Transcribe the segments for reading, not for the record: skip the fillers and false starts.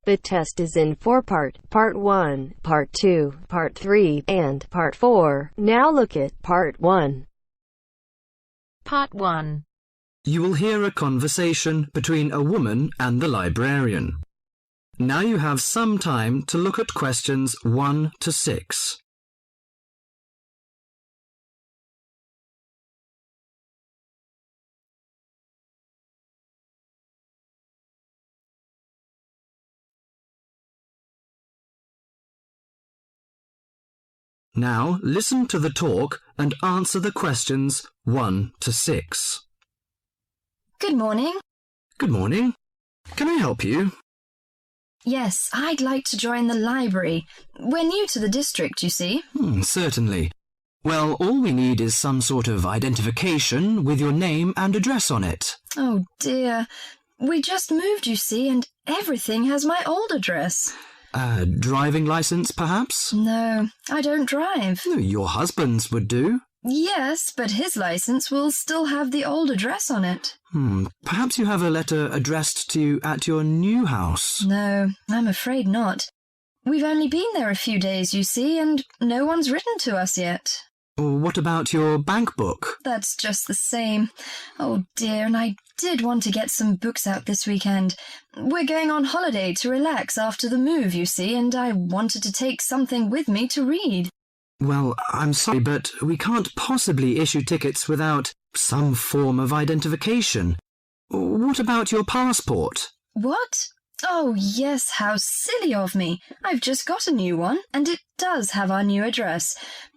The test is in 4 parts: Part 1, Part 2, Part 3, and Part 4. Now look at Part 1. Part 1. You will hear a conversation between a woman and the librarian. Now you have some time to look at questions 1 to 6. Now listen to the talk and answer the questions 1 to 6. Good morning. Good morning. Can I help you? Yes, I'd like to join the library. We're new to the district, you see. Certainly. Well, all we need is some sort of identification with your name and address on it. Oh dear. We just moved, you see, and everything has my old address. Driving license, perhaps? No, I don't drive. Your husband's would do. Yes, but his license will still have the old address on it. Perhaps you have a letter addressed to you at your new house. No, I'm afraid not. We've only been there a few days, you see, and no one's written to us yet. What about your bank book? That's just the same. Oh dear, and I did want to get some books out this weekend. We're going on holiday to relax after the move, you see, and I wanted to take something with me to read. Well, I'm sorry, but we can't possibly issue tickets without some form of identification. What about your passport? What? Oh, yes, how silly of me. I've just got a new one, and it does have our new address.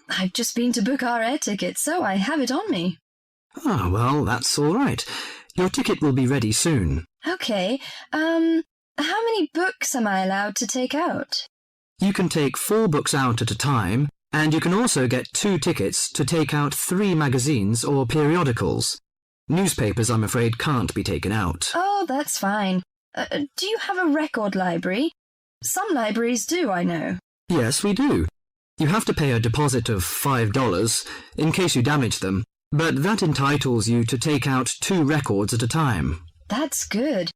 I've just been to book our air ticket, so I have it on me. Well, that's all right. Your ticket will be ready soon. Okay, how many books am I allowed to take out? You can take 4 books out at a time, and you can also get 2 tickets to take out 3 magazines or periodicals. Newspapers, I'm afraid, can't be taken out. Oh, that's fine. Do you have a record library? Some libraries do, I know. Yes, we do. You have to pay a deposit of $5 in case you damage them, but that entitles you to take out 2 records at a time. That's good.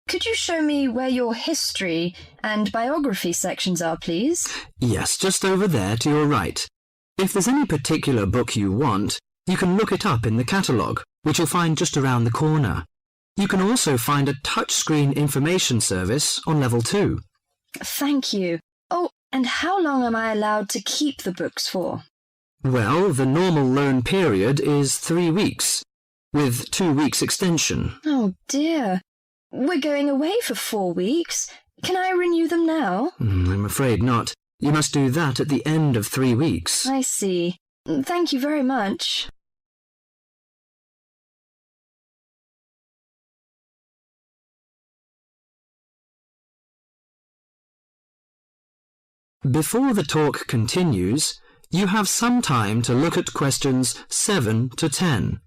Could you show me where your history and biography sections are, please? Yes, just over there to your right. If there's any particular book you want, you can look it up in the catalogue, which you'll find just around the corner. You can also find a touchscreen information service on level 2. Thank you. Oh, and how long am I allowed to keep the books for? Well, the normal loan period is 3 weeks, with 2 weeks extension. Oh dear. We're going away for 4 weeks. Can I renew them now? I'm afraid not. You must do that at the end of 3 weeks. I see. Thank you very much. Before the talk continues, you have some time to look at questions 7 to 10.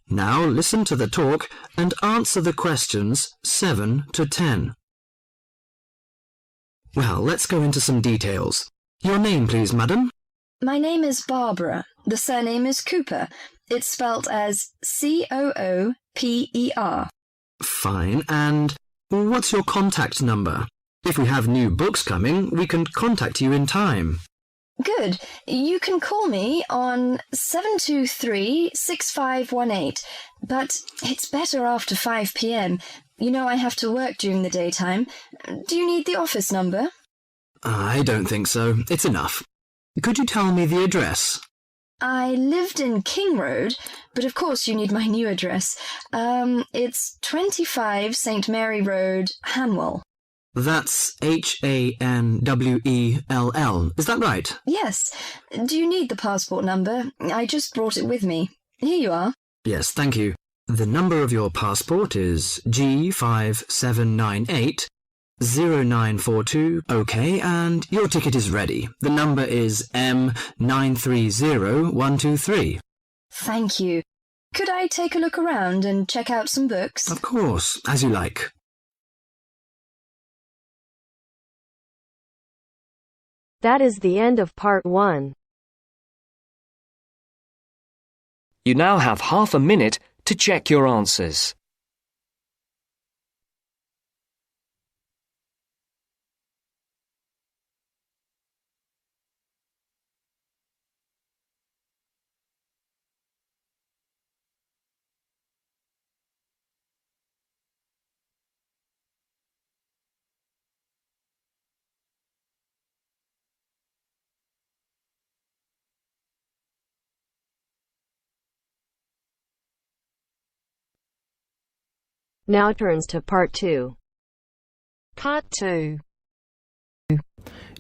Now listen to the talk and answer the questions 7 to 10. Well, let's go into some details. Your name, please, madam? My name is Barbara. The surname is Cooper. It's spelt as Cooper. Fine. And what's your contact number? If we have new books coming, we can contact you in time. Good. You can call me on 723-6518, but it's better after 5 p.m. You know I have to work during the daytime. Do you need the office number? I don't think so. It's enough. Could you tell me the address? I lived in King Road, but of course you need my new address. It's 25 St. Mary Road, Hanwell. That's Hanwell. Is that right? Yes. Do you need the passport number? I just brought it with me. Here you are. Yes, thank you. The number of your passport is G5798-0942. OK, and your ticket is ready. The number is M930123. Thank you. Could I take a look around and check out some books? Of course, as you like. That is the end of part 1. You now have half a minute to check your answers. Now turns to part 2. Part 2.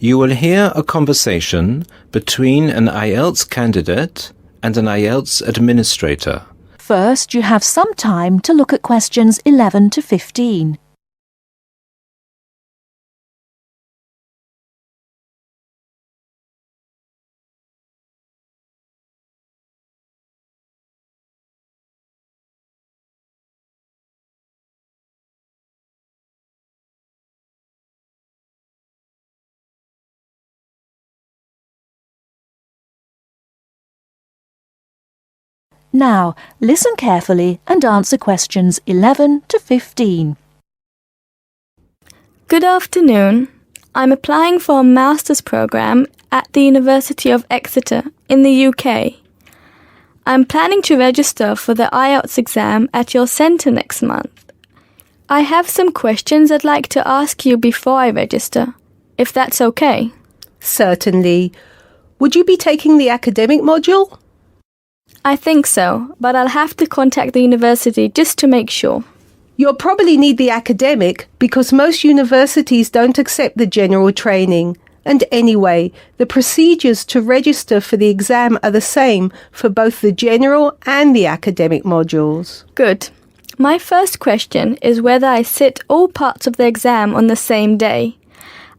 You will hear a conversation between an Ielts candidate and an Ielts administrator. First, you have some time to look at questions 11 to 15. Now, listen carefully and answer questions 11 to 15. Good afternoon. I'm applying for a master's program at the University of Exeter in the UK. I'm planning to register for the Ielts exam at your centre next month. I have some questions I'd like to ask you before I register, if that's okay. Certainly. Would you be taking the academic module? I think so, but I'll have to contact the university just to make sure. You'll probably need the academic because most universities don't accept the general training. And anyway, the procedures to register for the exam are the same for both the general and the academic modules. Good. My first question is whether I sit all parts of the exam on the same day.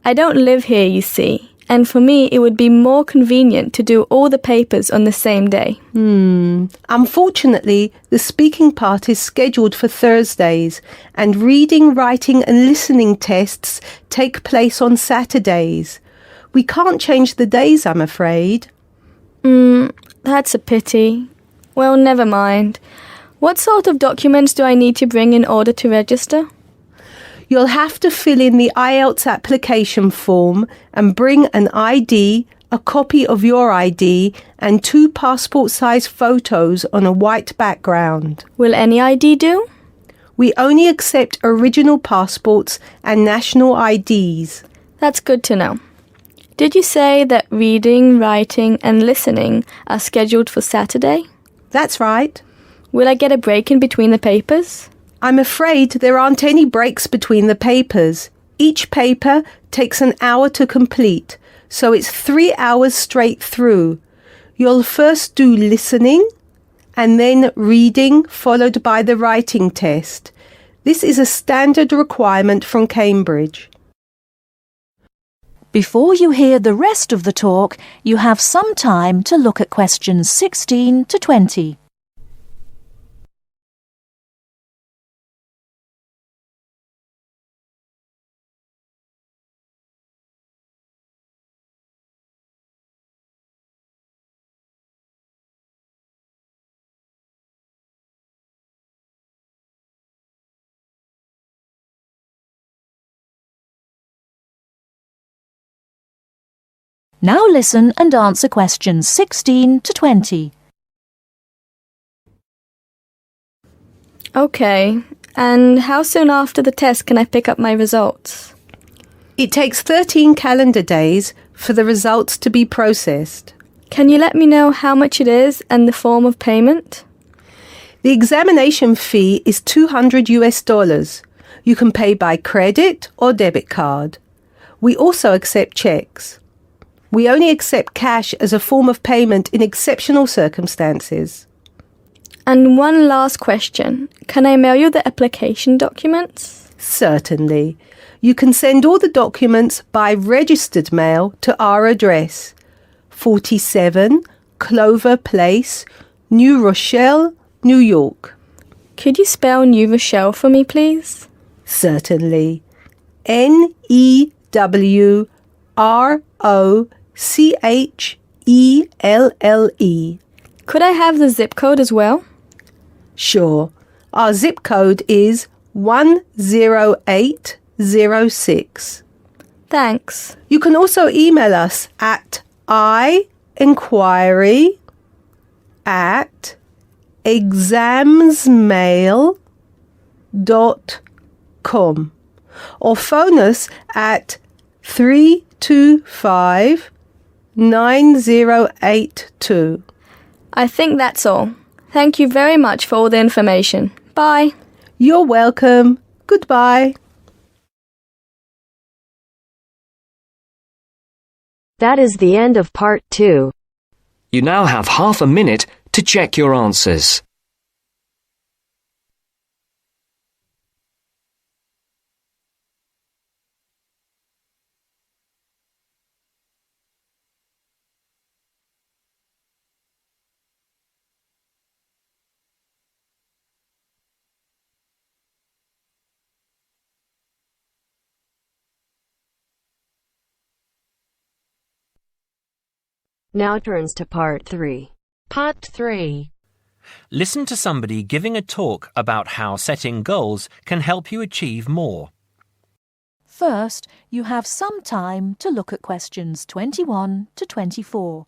I don't live here, you see, and for me it would be more convenient to do all the papers on the same day. Unfortunately, the speaking part is scheduled for Thursdays, and reading, writing and listening tests take place on Saturdays. We can't change the days, I'm afraid. That's a pity. Well, never mind. What sort of documents do I need to bring in order to register? You'll have to fill in the Ielts application form and bring an ID, a copy of your ID, and 2 passport-size photos on a white background. Will any ID do? We only accept original passports and national IDs. That's good to know. Did you say that reading, writing and listening are scheduled for Saturday? That's right. Will I get a break in between the papers? I'm afraid there aren't any breaks between the papers. Each paper takes an hour to complete, so it's 3 hours straight through. You'll first do listening and then reading, followed by the writing test. This is a standard requirement from Cambridge. Before you hear the rest of the talk, you have some time to look at questions 16 to 20. Now listen and answer questions 16 to 20. Okay, and how soon after the test can I pick up my results? It takes 13 calendar days for the results to be processed. Can you let me know how much it is and the form of payment? The examination fee is $200. You can pay by credit or debit card. We also accept checks. We only accept cash as a form of payment in exceptional circumstances. And one last question. Can I mail you the application documents? Certainly. You can send all the documents by registered mail to our address, 47 Clover Place, New Rochelle, New York. Could you spell New Rochelle for me, please? Certainly. Newrochelle. Could I have the zip code as well? Sure. Our zip code is 10806. Thanks. You can also email us at inquiry@examsmail.com or phone us at 325-9082. I think that's all. Thank you very much for all the information. Bye. You're welcome. Goodbye. That is the end of part 2. You now have half a minute to check your answers. Now turns to part 3. Part 3. Listen to somebody giving a talk about how setting goals can help you achieve more. First, you have some time to look at questions 21 to 24.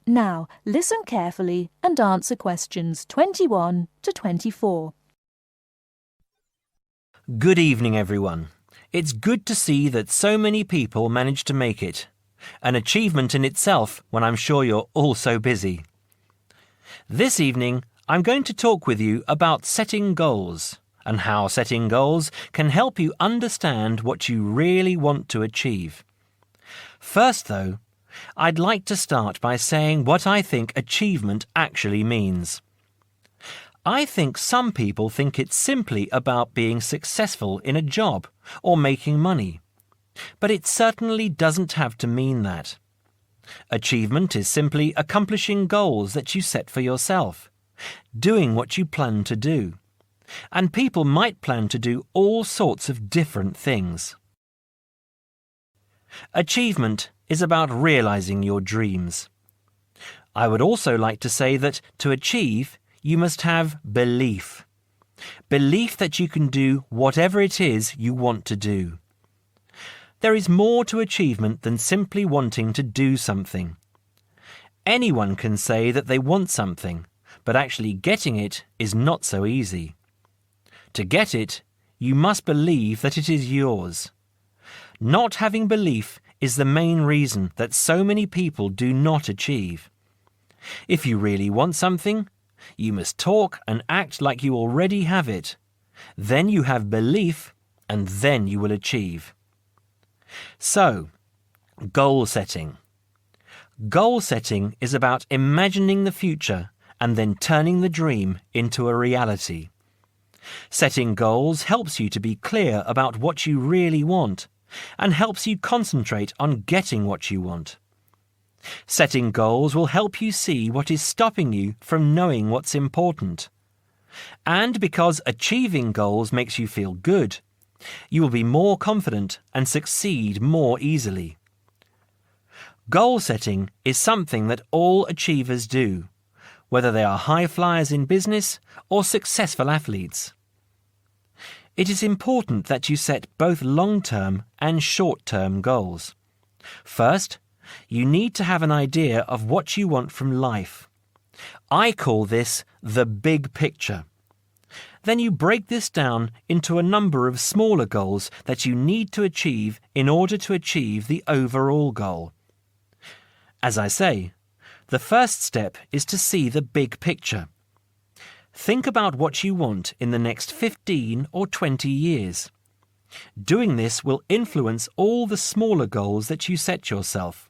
Now, listen carefully and answer questions 21 to 24. Good evening, everyone. It's good to see that so many people managed to make it. An achievement in itself when I'm sure you're all so busy. This evening, I'm going to talk with you about setting goals and how setting goals can help you understand what you really want to achieve. First, though, I'd like to start by saying what I think achievement actually means. I think some people think it's simply about being successful in a job or making money, but it certainly doesn't have to mean that. Achievement is simply accomplishing goals that you set for yourself, doing what you plan to do, and people might plan to do all sorts of different things. Achievement is about realizing your dreams. I would also like to say that to achieve, you must have belief. Belief that you can do whatever it is you want to do. There is more to achievement than simply wanting to do something. Anyone can say that they want something, but actually getting it is not so easy. To get it, you must believe that it is yours. Not having belief is the main reason that so many people do not achieve. If you really want something, you must talk and act like you already have it. Then you have belief, and then you will achieve. So, goal setting. Goal setting is about imagining the future and then turning the dream into a reality. Setting goals helps you to be clear about what you really want and helps you concentrate on getting what you want. Setting goals will help you see what is stopping you from knowing what's important. And because achieving goals makes you feel good, you will be more confident and succeed more easily. Goal setting is something that all achievers do, whether they are high flyers in business or successful athletes. It is important that you set both long-term and short-term goals. First, you need to have an idea of what you want from life. I call this the big picture. Then you break this down into a number of smaller goals that you need to achieve in order to achieve the overall goal. As I say, the first step is to see the big picture. Think about what you want in the next 15 or 20 years. Doing this will influence all the smaller goals that you set yourself.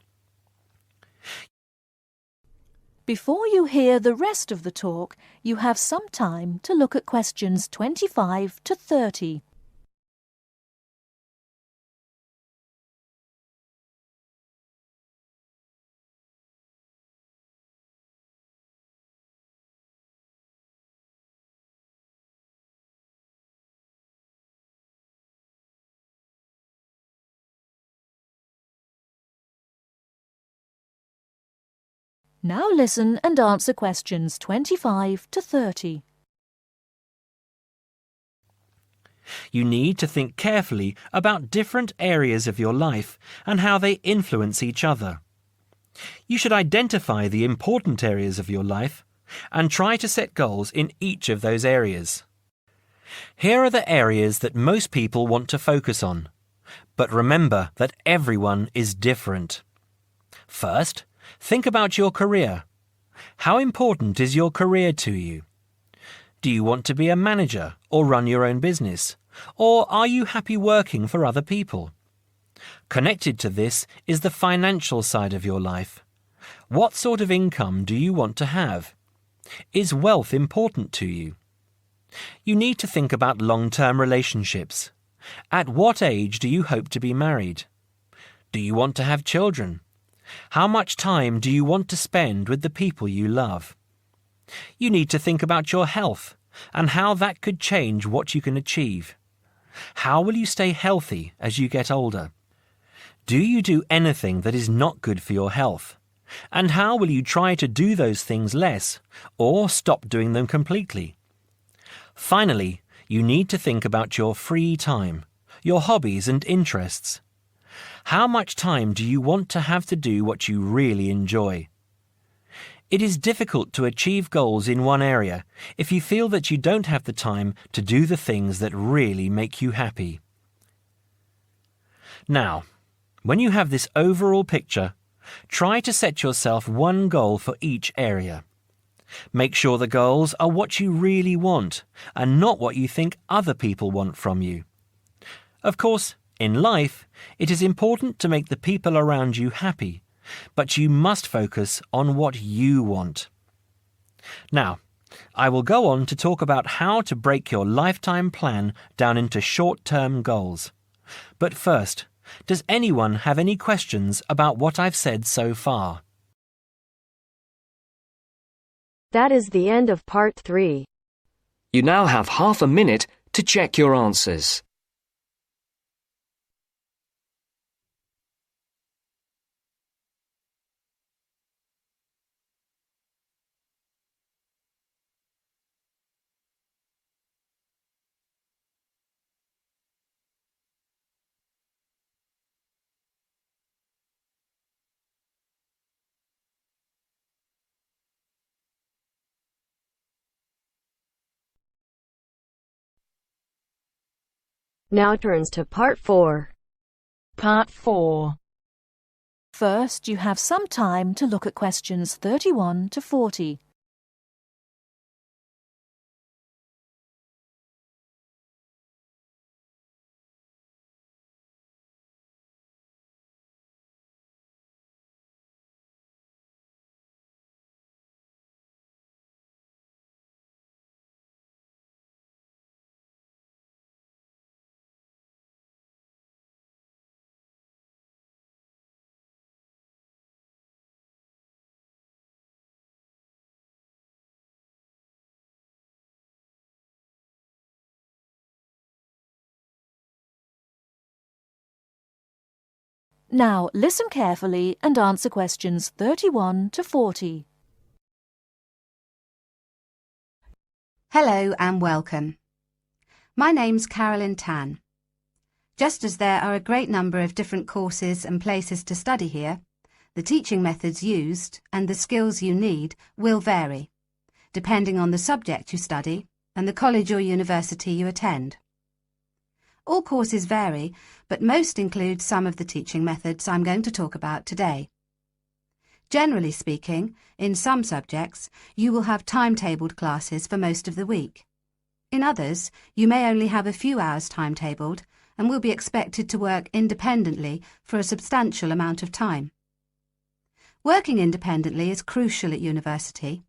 Before you hear the rest of the talk, you have some time to look at questions 25 to 30. Now listen and answer questions 25 to 30. You need to think carefully about different areas of your life and how they influence each other. You should identify the important areas of your life and try to set goals in each of those areas. Here are the areas that most people want to focus on, but remember that everyone is different. First, think about your career. How important is your career to you? Do you want to be a manager or run your own business? Or are you happy working for other people? Connected to this is the financial side of your life. What sort of income do you want to have? Is wealth important to you? You need to think about long-term relationships. At what age do you hope to be married? Do you want to have children? How much time do you want to spend with the people you love? You need to think about your health and how that could change what you can achieve. How will you stay healthy as you get older? Do you do anything that is not good for your health? And how will you try to do those things less or stop doing them completely? Finally, you need to think about your free time, your hobbies and interests. How much time do you want to have to do what you really enjoy? It is difficult to achieve goals in one area if you feel that you don't have the time to do the things that really make you happy. Now, when you have this overall picture, try to set yourself one goal for each area. Make sure the goals are what you really want and not what you think other people want from you. Of course, in life, it is important to make the people around you happy, but you must focus on what you want. Now, I will go on to talk about how to break your lifetime plan down into short-term goals. But first, does anyone have any questions about what I've said so far? That is the end of part 3. You now have half a minute to check your answers. Now turns to part 4. Part 4. First, you have some time to look at questions 31 to 40. Now, listen carefully and answer questions 31 to 40. Hello and welcome. My name's Carolyn Tan. Just as there are a great number of different courses and places to study here, the teaching methods used and the skills you need will vary, depending on the subject you study and the college or university you attend. All courses vary, but most include some of the teaching methods I'm going to talk about today. Generally speaking, in some subjects, you will have timetabled classes for most of the week. In others, you may only have a few hours timetabled and will be expected to work independently for a substantial amount of time. Working independently is crucial at university.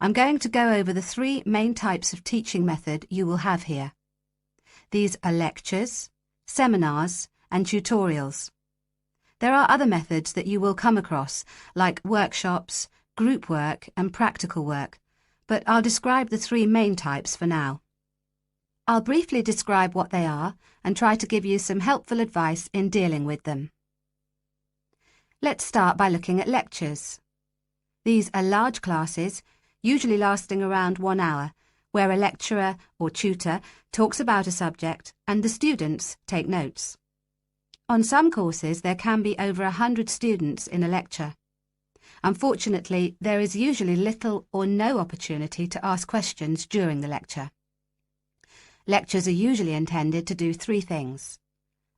I'm going to go over the 3 main types of teaching method you will have here. These are lectures, seminars, and tutorials. There are other methods that you will come across, like workshops, group work, and practical work, but I'll describe the 3 main types for now. I'll briefly describe what they are and try to give you some helpful advice in dealing with them. Let's start by looking at lectures. These are large classes, usually lasting around 1 hour, where a lecturer or tutor talks about a subject and the students take notes. On some courses, there can be over 100 students in a lecture. Unfortunately, there is usually little or no opportunity to ask questions during the lecture. Lectures are usually intended to do 3 things.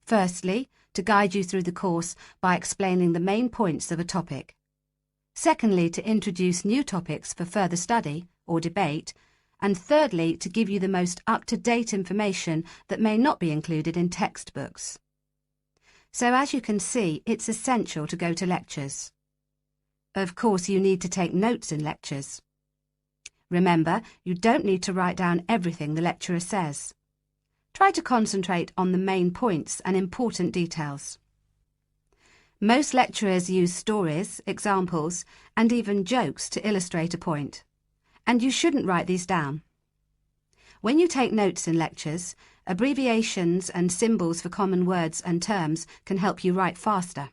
Firstly, to guide you through the course by explaining the main points of a topic. Secondly, to introduce new topics for further study or debate. And thirdly, to give you the most up-to-date information that may not be included in textbooks. So as you can see, it's essential to go to lectures. Of course, you need to take notes in lectures. Remember, you don't need to write down everything the lecturer says. Try to concentrate on the main points and important details. Most lecturers use stories, examples, and even jokes to illustrate a point. And you shouldn't write these down. When you take notes in lectures, abbreviations and symbols for common words and terms can help you write faster.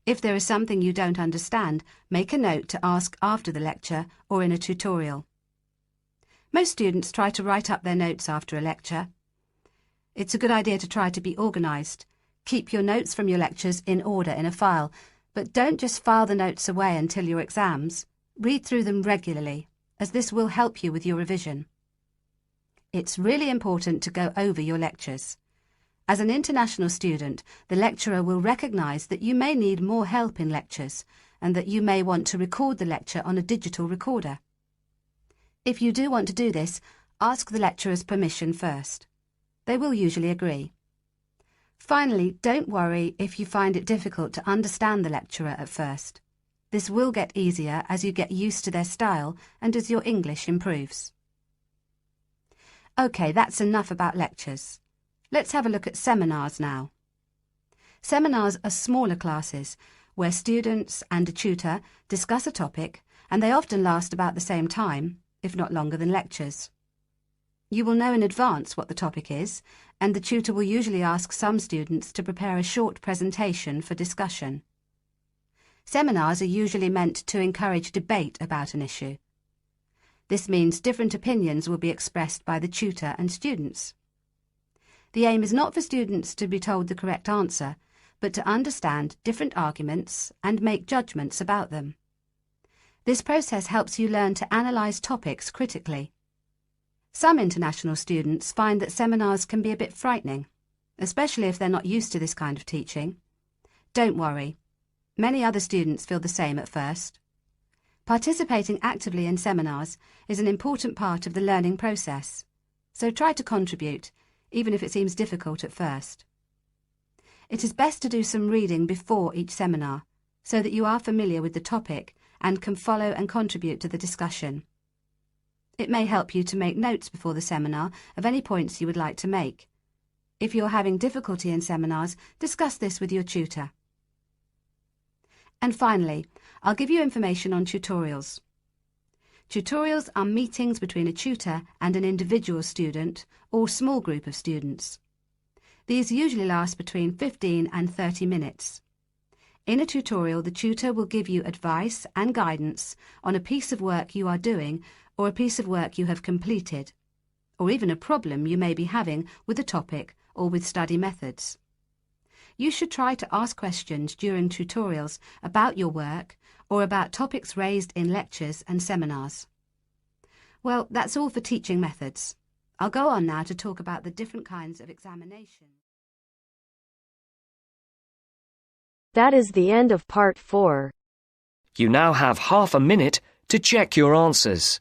If there is something you don't understand, make a note to ask after the lecture or in a tutorial. Most students try to write up their notes after a lecture. It's a good idea to try to be organised. Keep your notes from your lectures in order in a file, but don't just file the notes away until your exams. Read through them regularly, as this will help you with your revision. It's really important to go over your lectures. As an international student, the lecturer will recognise that you may need more help in lectures and that you may want to record the lecture on a digital recorder. If you do want to do this, ask the lecturer's permission first. They will usually agree. Finally, don't worry if you find it difficult to understand the lecturer at first. This will get easier as you get used to their style and as your English improves. OK, that's enough about lectures. Let's have a look at seminars now. Seminars are smaller classes where students and a tutor discuss a topic, and they often last about the same time, if not longer than lectures. You will know in advance what the topic is, and the tutor will usually ask some students to prepare a short presentation for discussion. Seminars are usually meant to encourage debate about an issue. This means different opinions will be expressed by the tutor and students. The aim is not for students to be told the correct answer, but to understand different arguments and make judgments about them. This process helps you learn to analyse topics critically. Some international students find that seminars can be a bit frightening, especially if they're not used to this kind of teaching. Don't worry. Many other students feel the same at first. Participating actively in seminars is an important part of the learning process, so try to contribute, even if it seems difficult at first. It is best to do some reading before each seminar, so that you are familiar with the topic and can follow and contribute to the discussion. It may help you to make notes before the seminar of any points you would like to make. If you're having difficulty in seminars, discuss this with your tutor. And finally, I'll give you information on tutorials. Tutorials are meetings between a tutor and an individual student or small group of students. These usually last between 15 and 30 minutes. In a tutorial, the tutor will give you advice and guidance on a piece of work you are doing or a piece of work you have completed, or even a problem you may be having with a topic or with study methods. You should try to ask questions during tutorials about your work or about topics raised in lectures and seminars. Well, that's all for teaching methods. I'll go on now to talk about the different kinds of examination. That is the end of part 4. You now have half a minute to check your answers.